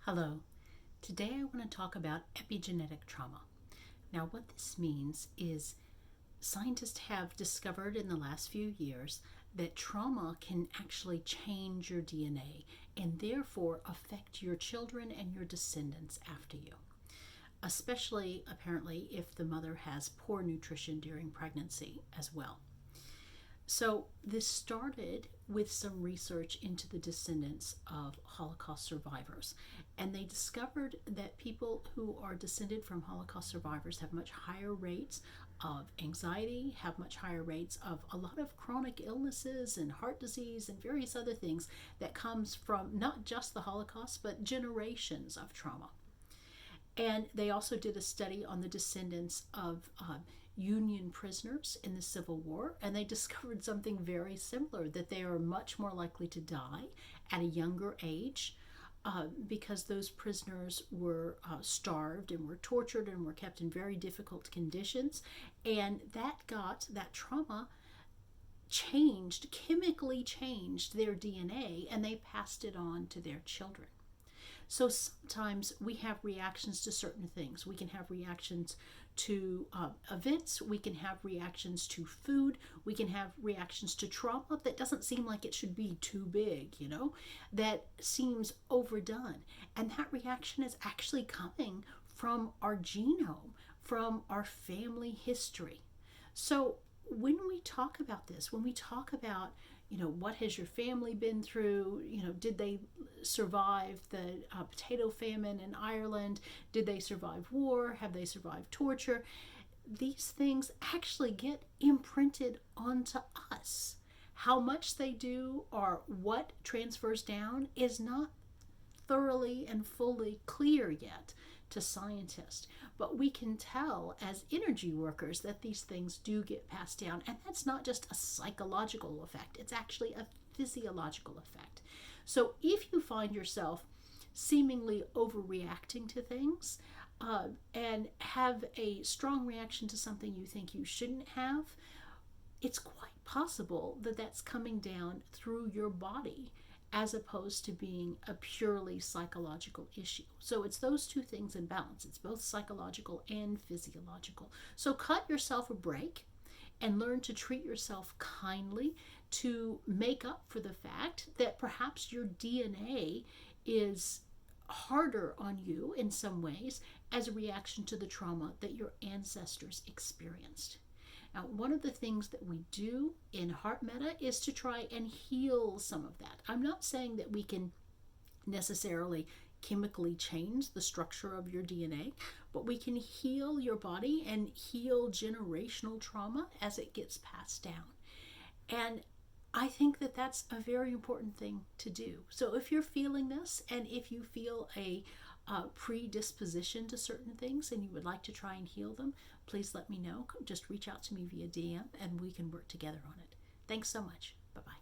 Hello. Today I want to talk about epigenetic trauma. Now, what this means is scientists have discovered in the last few years that trauma can actually change your DNA and therefore affect your children and your descendants after you, especially apparently if the mother has poor nutrition during pregnancy as well. So, this started with some research into the descendants of Holocaust survivors. And they discovered that people who are descended from Holocaust survivors have much higher rates of anxiety, have much higher rates of a lot of chronic illnesses and heart disease and various other things that comes from not just the Holocaust, but generations of trauma. And they also did a study on the descendants of Union prisoners in the Civil War, and they discovered something very similar, that they are much more likely to die at a younger age because those prisoners were starved and were tortured and were kept in very difficult conditions. And that trauma chemically changed their DNA, and they passed it on to their children. So sometimes we have reactions to certain things. We can have reactions to events. We can have reactions to food. We can have reactions to trauma that doesn't seem like it should be too big, that seems overdone. And that reaction is actually coming from our genome, from our family history. So when we talk about this, when we talk about what has your family been through? Did they survive the potato famine in Ireland? Did they survive war? Have they survived torture? These things actually get imprinted onto us. How much they do or what transfers down is not thoroughly and fully clear yet to scientists, but we can tell as energy workers that these things do get passed down, and that's not just a psychological effect, it's actually a physiological effect. So if you find yourself seemingly overreacting to things and have a strong reaction to something you think you shouldn't have, it's quite possible that that's coming down through your body as opposed to being a purely psychological issue. So it's those two things in balance. It's both psychological and physiological. So cut yourself a break and learn to treat yourself kindly to make up for the fact that perhaps your DNA is harder on you in some ways as a reaction to the trauma that your ancestors experienced. Now, one of the things that we do in Heart Meta is to try and heal some of that. I'm not saying that we can necessarily chemically change the structure of your DNA, but we can heal your body and heal generational trauma as it gets passed down. And I think that that's a very important thing to do. So if you're feeling this, and if you feel a predisposition to certain things and you would like to try and heal them, please let me know. Just reach out to me via DM and we can work together on it. Thanks so much. Bye-bye.